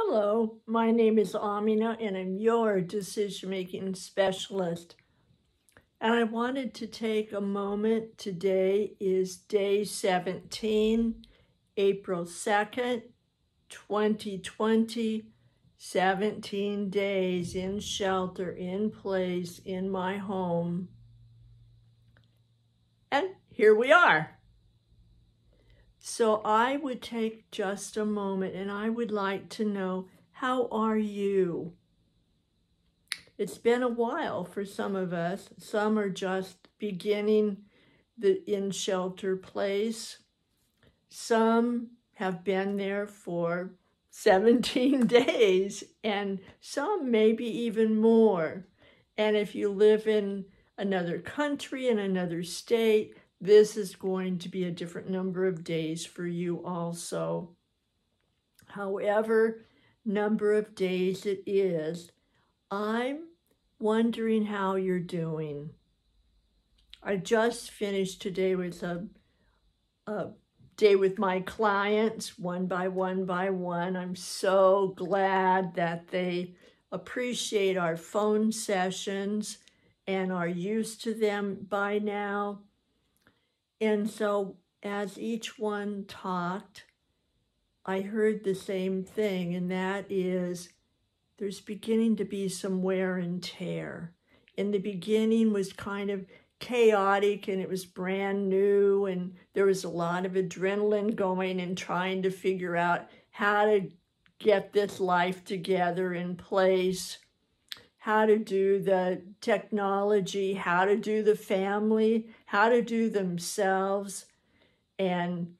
Hello, my name is Amina and I'm your decision-making specialist. And I wanted to take a moment. Today is day 17, April 2nd, 2020, 17 days in shelter, in place, in my home. And here we are. So I would take just a moment and I would like to know, how are you? It's been a while for some of us. Some are just beginning the in-shelter place. Some have been there for 17 days, and some maybe even more. And if you live in another country, in another state, this is going to be a different number of days for you also. However number of days it is, I'm wondering how you're doing. I just finished today with a day with my clients, one by one. I'm so glad that they appreciate our phone sessions and are used to them by now. And so as each one talked, I heard the same thing, and that is there's beginning to be some wear and tear. In the beginning was kind of chaotic and it was brand new and there was a lot of adrenaline going and trying to figure out how to get this life together in place, how to do the technology, how to do the family, how to do themselves, and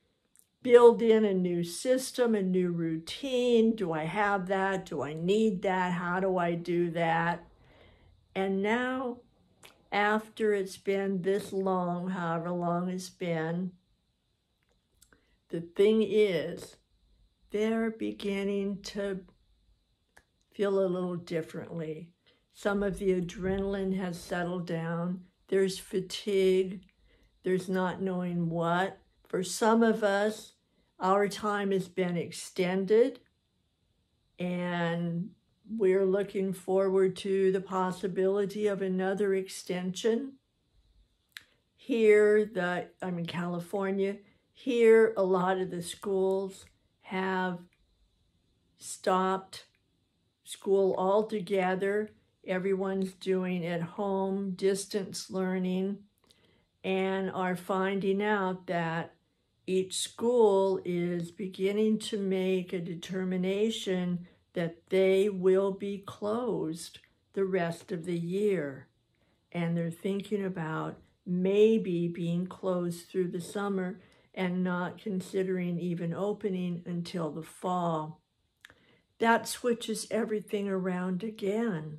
build in a new system, a new routine. Do I have that? Do I need that? How do I do that? And now, after it's been this long, however long it's been, the thing is, they're beginning to feel a little differently. Some of the adrenaline has settled down. There's fatigue. There's not knowing what. For some of us, our time has been extended, and we're looking forward to the possibility of another extension. Here, I'm in California. Here, a lot of the schools have stopped school altogether. Everyone's doing at home distance learning and are finding out that each school is beginning to make a determination that they will be closed the rest of the year. And they're thinking about maybe being closed through the summer and not considering even opening until the fall. That switches everything around again.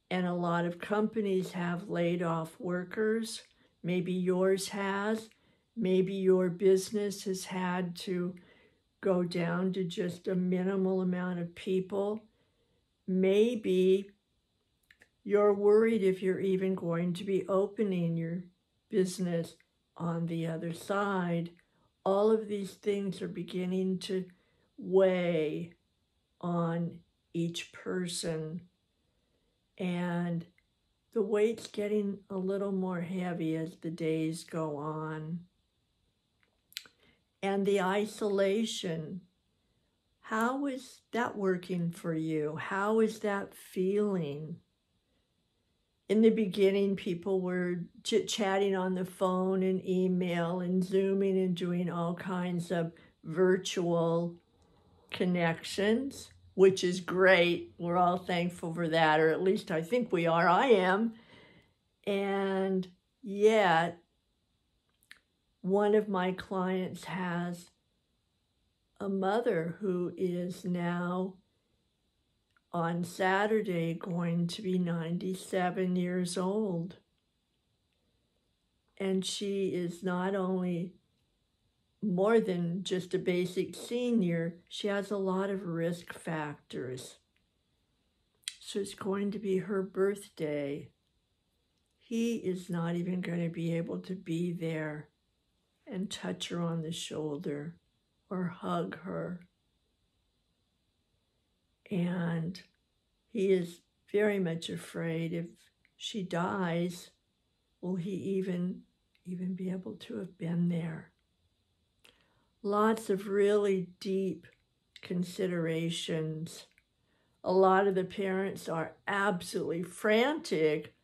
And a lot of companies have laid off workers. Maybe yours has. Maybe your business has had to go down to just a minimal amount of people. Maybe you're worried if you're even going to be opening your business on the other side. All of these things are beginning to weigh on each person. And the weight's getting a little more heavy as the days go on. And the isolation, how is that working for you? How is that feeling? In the beginning, people were chit-chatting on the phone and email and Zooming and doing all kinds of virtual connections, which is great. We're all thankful for that, or at least I think we are. I am. And yet, one of my clients has a mother who is now on Saturday going to be 97 years old. And she is not only more than just a basic senior, she has a lot of risk factors. So it's going to be her birthday. He is not even going to be able to be there and touch her on the shoulder or hug her. And he is very much afraid if she dies, will he even be able to have been there? Lots of really deep considerations. A lot of the parents are absolutely frantic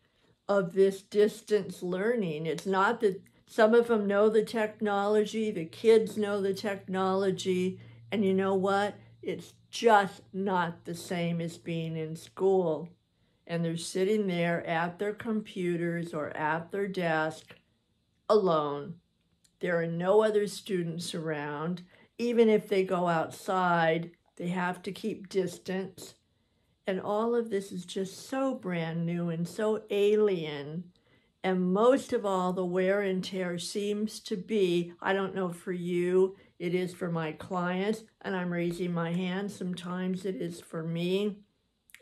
of this distance learning. It's not that some of them know the technology, the kids know the technology, and you know what? It's just not the same as being in school. And they're sitting there at their computers or at their desk alone. There are no other students around. Even if they go outside, they have to keep distance. And all of this is just so brand new and so alien. And most of all, the wear and tear seems to be, I don't know for you, it is for my clients, and I'm raising my hand, sometimes it is for me,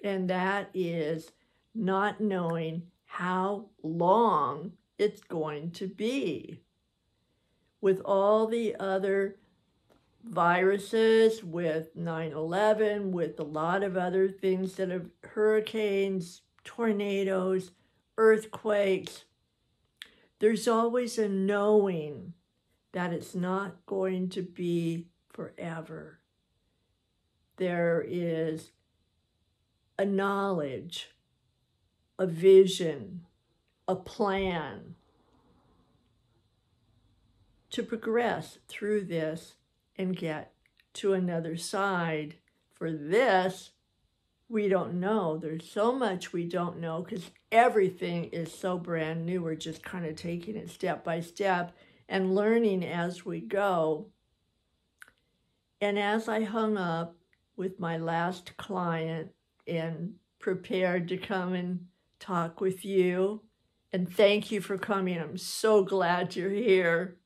and that is not knowing how long it's going to be. With all the other viruses, with 9/11, with a lot of other things that have hurricanes, tornadoes, earthquakes, there's always a knowing that it's not going to be forever. There is a knowledge, a vision, a plan to progress through this and get to another side. For this, we don't know. There's so much we don't know because everything is so brand new. We're just kind of taking it step by step and learning as we go. And as I hung up with my last client and prepared to come and talk with you, and thank you for coming, I'm so glad you're here,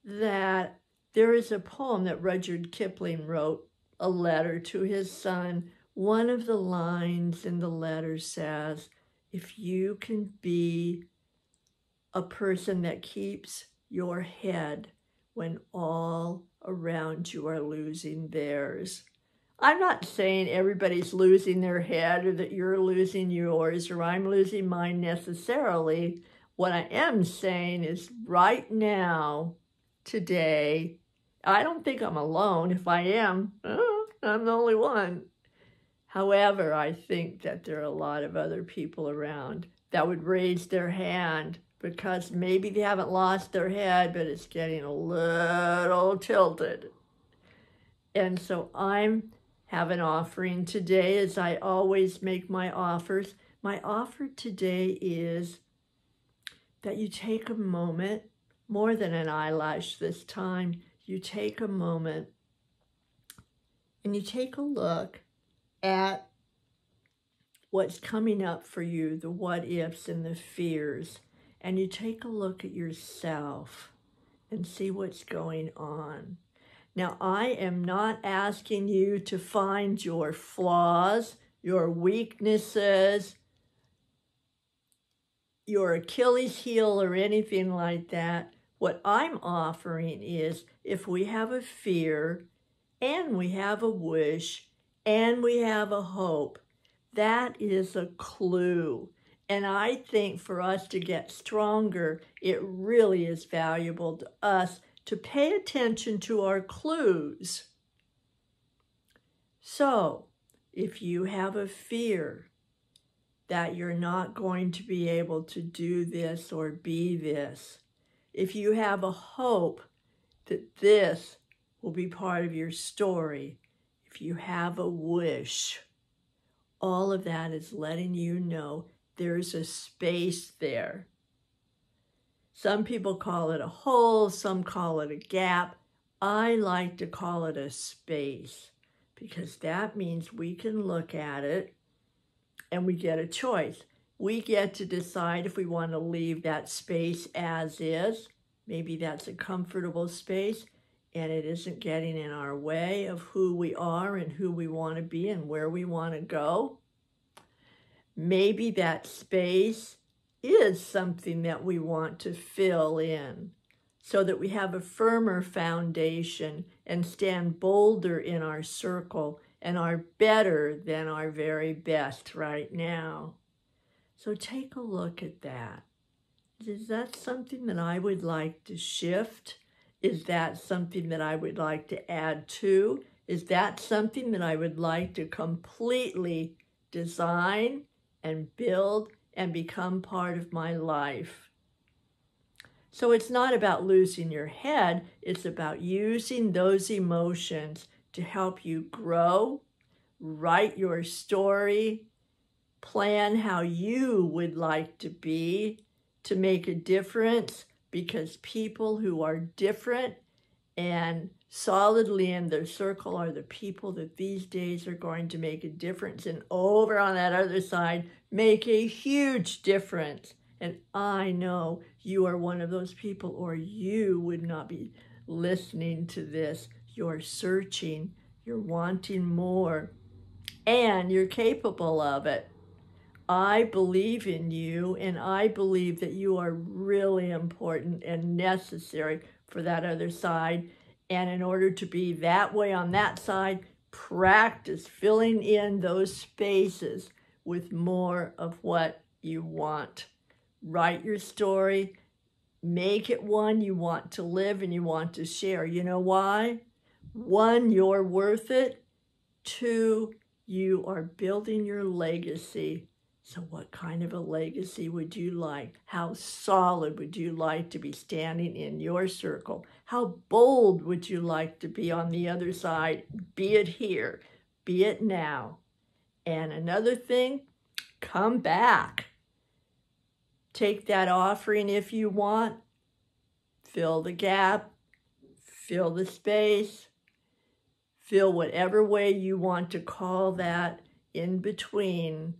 that there is a poem that Rudyard Kipling wrote, a letter to his son. One of the lines in the letter says, if you can be a person that keeps your head when all around you are losing theirs. I'm not saying everybody's losing their head or that you're losing yours or I'm losing mine necessarily. What I am saying is right now, today, I don't think I'm alone. If I am, I'm the only one. However, I think that there are a lot of other people around that would raise their hand because maybe they haven't lost their head, but it's getting a little tilted. And so I'm have an offering today, as I always make my offers. My offer today is that you take a moment, more than an eyelash this time, you take a moment and you take a look at what's coming up for you, the what ifs and the fears, and you take a look at yourself and see what's going on. Now, I am not asking you to find your flaws, your weaknesses, your Achilles heel or anything like that. What I'm offering is if we have a fear and we have a wish and we have a hope, that is a clue. And I think for us to get stronger, it really is valuable to us to pay attention to our clues. So, if you have a fear that you're not going to be able to do this or be this, if you have a hope that this will be part of your story, if you have a wish, all of that is letting you know there's a space there. Some people call it a hole, some call it a gap. I like to call it a space because that means we can look at it and we get a choice. We get to decide if we want to leave that space as is. Maybe that's a comfortable space and it isn't getting in our way of who we are and who we want to be and where we want to go. Maybe that space is something that we want to fill in so that we have a firmer foundation and stand bolder in our circle and are better than our very best right now. So take a look at that. Is that something that I would like to shift? Is that something that I would like to add to? Is that something that I would like to completely design and build and become part of my life? So it's not about losing your head, it's about using those emotions to help you grow, write your story, plan how you would like to be, to make a difference, because people who are different and solidly in their circle are the people that these days are going to make a difference, and over on that other side make a huge difference. And I know you are one of those people, or you would not be listening to this. You're searching, you're wanting more, and you're capable of it. I believe in you, and I believe that you are really important and necessary for that other side. And in order to be that way on that side, practice filling in those spaces with more of what you want. Write your story, make it one you want to live and you want to share. You know why? 1, you're worth it. 2, you are building your legacy. So what kind of a legacy would you like? How solid would you like to be standing in your circle? How bold would you like to be on the other side? Be it here, be it now. And another thing, come back. Take that offering if you want. Fill the gap, fill the space, fill whatever way you want to call that in between.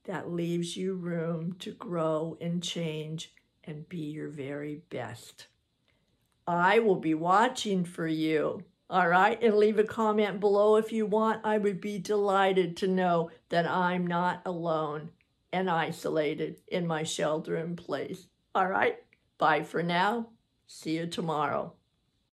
That leaves you room to grow and change and be your very best. I will be watching for you, all right? And leave a comment below if you want. I would be delighted to know that I'm not alone and isolated in my shelter in place. All right? Bye for now. See you tomorrow.